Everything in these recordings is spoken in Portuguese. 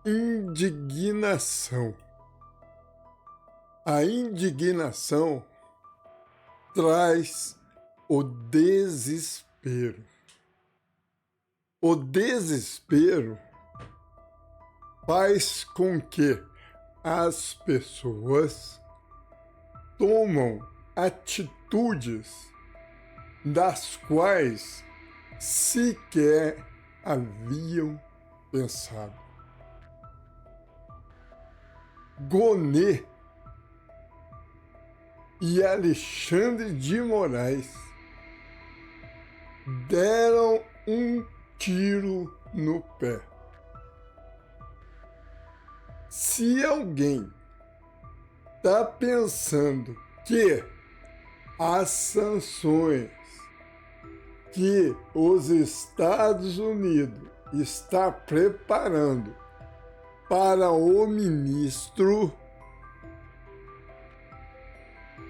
Indignação. A indignação traz o desespero. O desespero faz com que as pessoas tomam atitudes das quais sequer haviam pensado. Gonê e Alexandre de Moraes deram um tiro no pé. Se alguém está pensando que as sanções que os Estados Unidos está preparando para o ministro,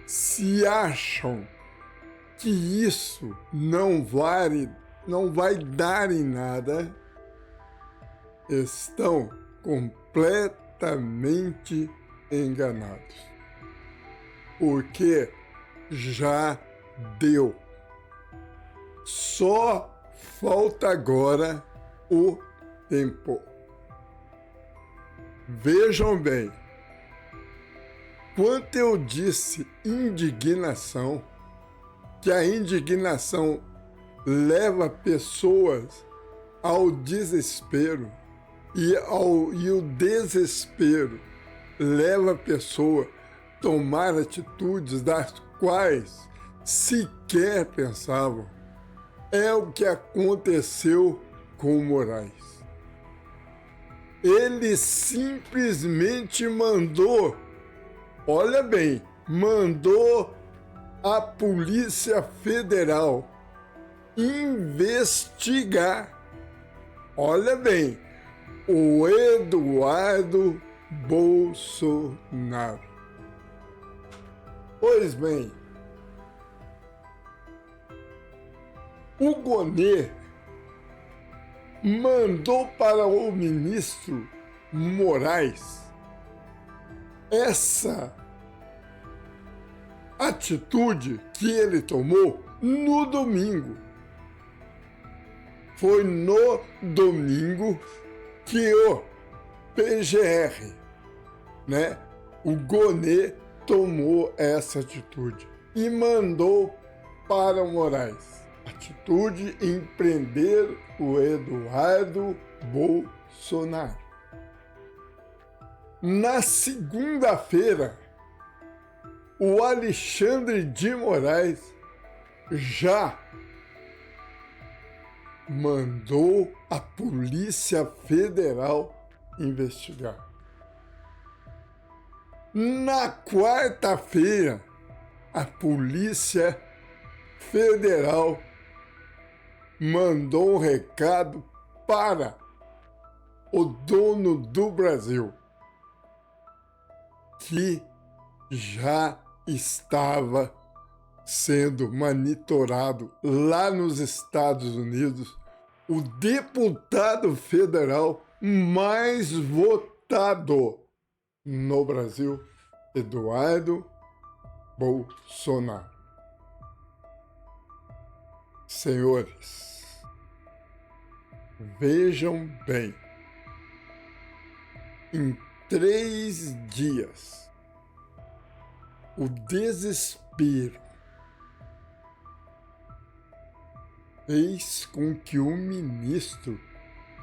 se acham que isso não vai dar em nada, estão completamente enganados. Porque já deu. Só falta agora o tempo. Vejam bem, quando eu disse indignação, que a indignação leva pessoas ao desespero e o desespero leva a pessoa a tomar atitudes das quais sequer pensavam. É o que aconteceu com o Moraes. Ele simplesmente mandou, olha bem, mandou a Polícia Federal investigar, olha bem, o Eduardo Bolsonaro. Pois bem, o Gonê mandou para o ministro Moraes essa atitude que ele tomou no domingo. Foi no domingo que o PGR, o Gonê, tomou essa atitude e mandou para o Moraes. Atitude em prender o Eduardo Bolsonaro. Na segunda-feira, o Alexandre de Moraes já mandou a Polícia Federal investigar. Na quarta-feira, a Polícia Federal mandou um recado para o dono do Brasil, que já estava sendo monitorado lá nos Estados Unidos, o deputado federal mais votado no Brasil, Eduardo Bolsonaro. Senhores, vejam bem, em 3 dias, o desespero fez com que o ministro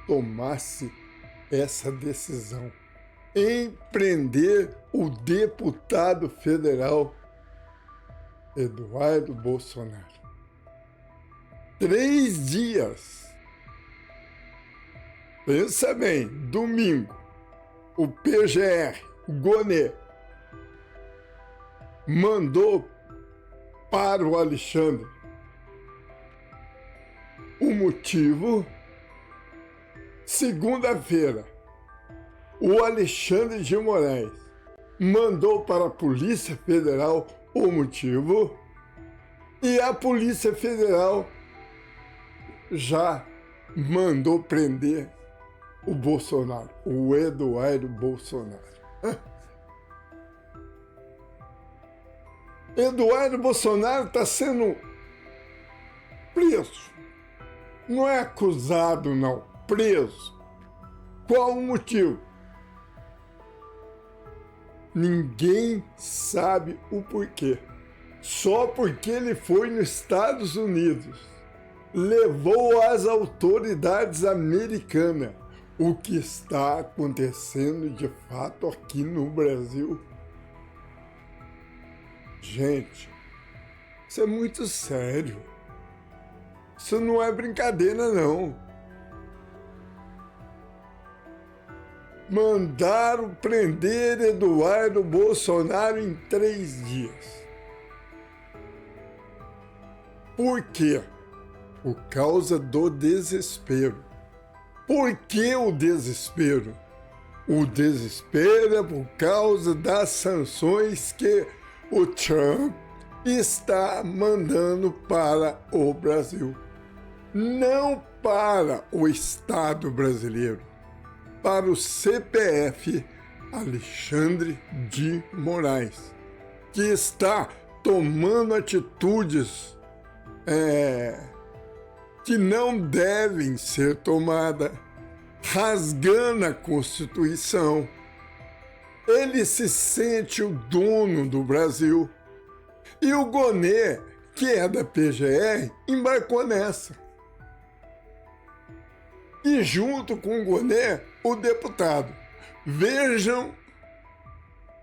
tomasse essa decisão em prender o deputado federal Eduardo Bolsonaro. 3 dias. Pensa bem, domingo, o PGR, o Gonê, mandou para o Alexandre. O motivo? Segunda-feira, o Alexandre de Moraes mandou para a Polícia Federal o motivo e a Polícia Federal já mandou prender o Bolsonaro, o Eduardo Bolsonaro. Eduardo Bolsonaro está sendo preso. Não é acusado, não. Preso. Qual o motivo? Ninguém sabe o porquê. Só porque ele foi nos Estados Unidos. Levou às autoridades americanas o que está acontecendo de fato aqui no Brasil. Gente, isso é muito sério. Isso não é brincadeira, não. Mandaram prender Eduardo Bolsonaro em 3 dias. Por quê? Por causa do desespero. Por que o desespero? O desespero é por causa das sanções que o Trump está mandando para o Brasil. Não para o Estado brasileiro, para o CPF Alexandre de Moraes, que está tomando atitudes que não devem ser tomadas, rasgando a Constituição. Ele se sente o dono do Brasil. E o Gonê, que é da PGR, embarcou nessa. E junto com o Gonê, o deputado. Vejam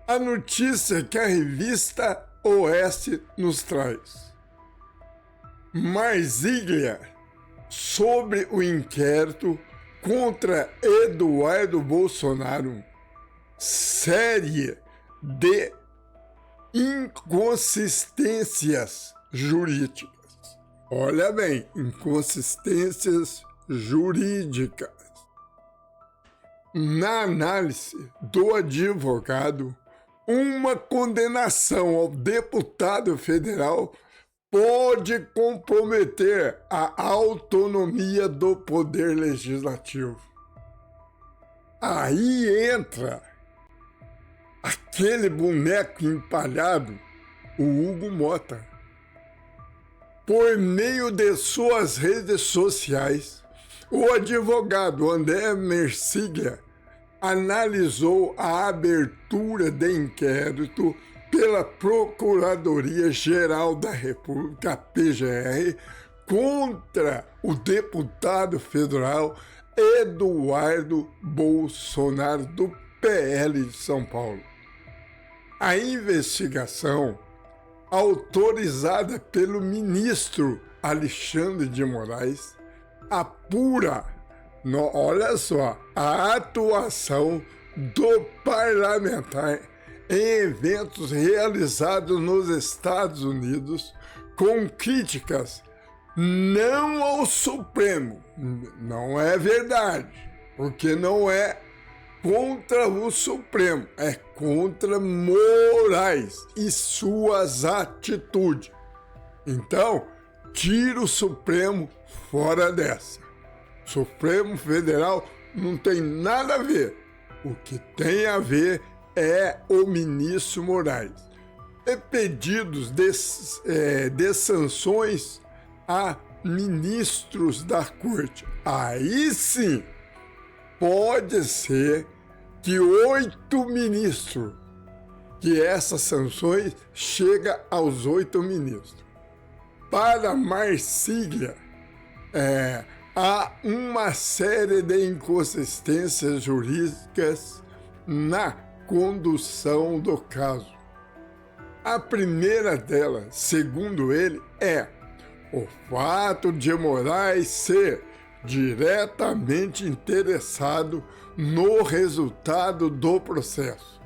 a notícia que a revista Oeste nos traz. Marzília sobre o inquérito contra Eduardo Bolsonaro. Série de inconsistências jurídicas. Olha bem, inconsistências jurídicas. Na análise do advogado, uma condenação ao deputado federal pode comprometer a autonomia do poder legislativo. Aí entra aquele boneco empalhado, o Hugo Mota. Por meio de suas redes sociais, o advogado André Mercília analisou a abertura de inquérito pela Procuradoria-Geral da República, PGR, contra o deputado federal Eduardo Bolsonaro, do PL de São Paulo. A investigação, autorizada pelo ministro Alexandre de Moraes, apura, olha só, a atuação do parlamentar em eventos realizados nos Estados Unidos com críticas não ao Supremo. Não é verdade, porque não é contra o Supremo, é contra Moraes e suas atitudes. Então, tira o Supremo fora dessa. Supremo Federal não tem nada a ver. O que tem a ver é o ministro Moraes. E pedidos de sanções a ministros da corte. Aí sim, pode ser que 8 ministros, que essas sanções chega aos 8 ministros. Para Marzília, há uma série de inconsistências jurídicas na condução do caso. A primeira delas, segundo ele, é o fato de Moraes ser diretamente interessado no resultado do processo,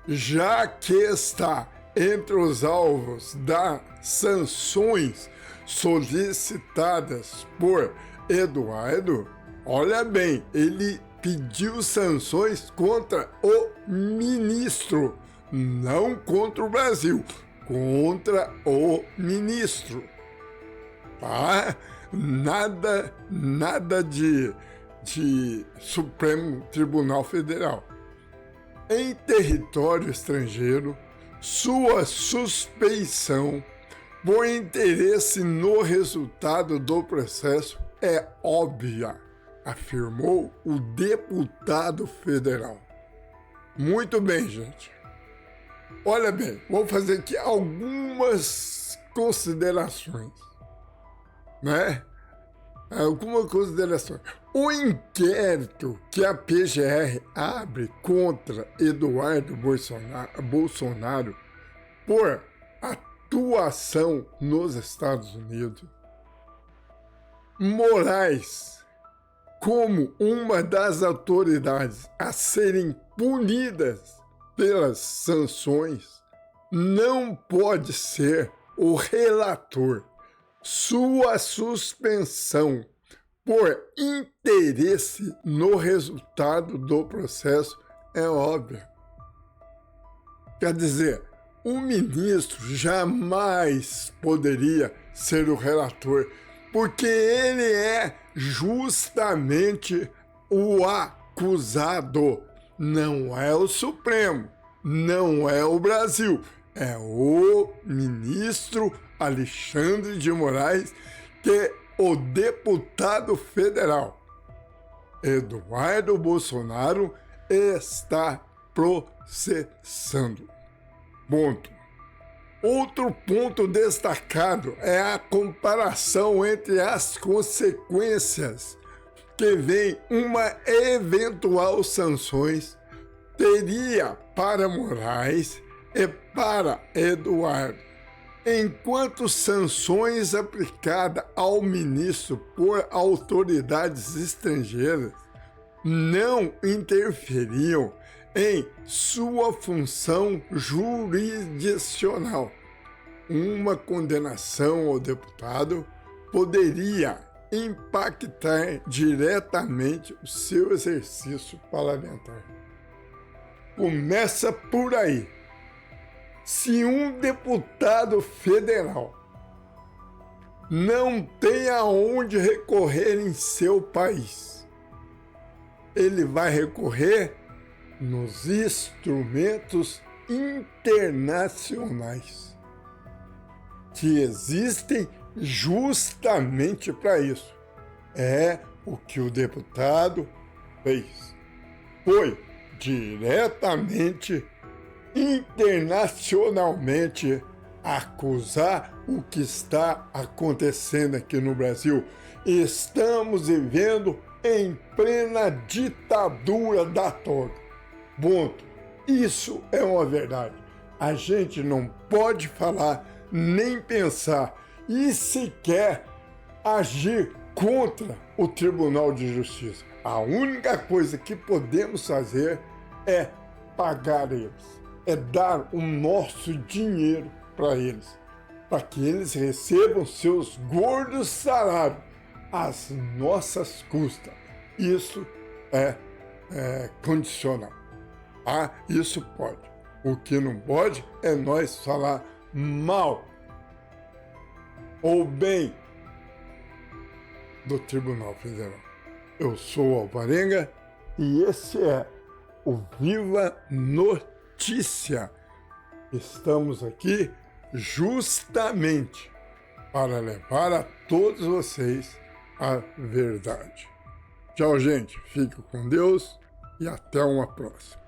já que está entre os alvos das sanções solicitadas por Eduardo. Olha bem, ele pediu sanções contra o ministro, não contra o Brasil, contra o ministro. Tá? Nada de de Supremo Tribunal Federal. Em território estrangeiro, sua suspeição por interesse no resultado do processo é óbvia, afirmou o deputado federal. Muito bem, gente. Olha bem, vou fazer aqui algumas considerações, né? Algumas considerações. O inquérito que a PGR abre contra Eduardo Bolsonaro por atuação nos Estados Unidos, Moraes, como uma das autoridades a serem punidas pelas sanções, não pode ser o relator. Sua suspensão por interesse no resultado do processo é óbvia. Quer dizer, o ministro jamais poderia ser o relator, porque ele é justamente o acusado. Não é o Supremo, não é o Brasil, é o ministro Alexandre de Moraes, que é o deputado federal. Eduardo Bolsonaro está processando. Ponto. Outro ponto destacado é a comparação entre as consequências que vem uma eventual sanções teria para Moraes e para Eduardo. Enquanto sanções aplicadas ao ministro por autoridades estrangeiras não interferiam em sua função jurisdicional, uma condenação ao deputado poderia impactar diretamente o seu exercício parlamentar. Começa por aí. Se um deputado federal não tem aonde recorrer em seu país, ele vai recorrer nos instrumentos internacionais que existem justamente para isso. É o que o deputado fez. Foi diretamente, internacionalmente, acusar o que está acontecendo aqui no Brasil. Estamos vivendo em plena ditadura da toga. Ponto. Isso é uma verdade. A gente não pode falar, nem pensar e sequer agir contra o Tribunal de Justiça. A única coisa que podemos fazer é pagar eles, é dar o nosso dinheiro para eles, para que eles recebam seus gordos salários às nossas custas. Isso é condicional. Isso pode. O que não pode é nós falar mal ou bem do Tribunal Federal. Eu sou o Alvarenga e esse é o Viva Notícia. Estamos aqui justamente para levar a todos vocês a verdade. Tchau, gente. Fique com Deus e até uma próxima.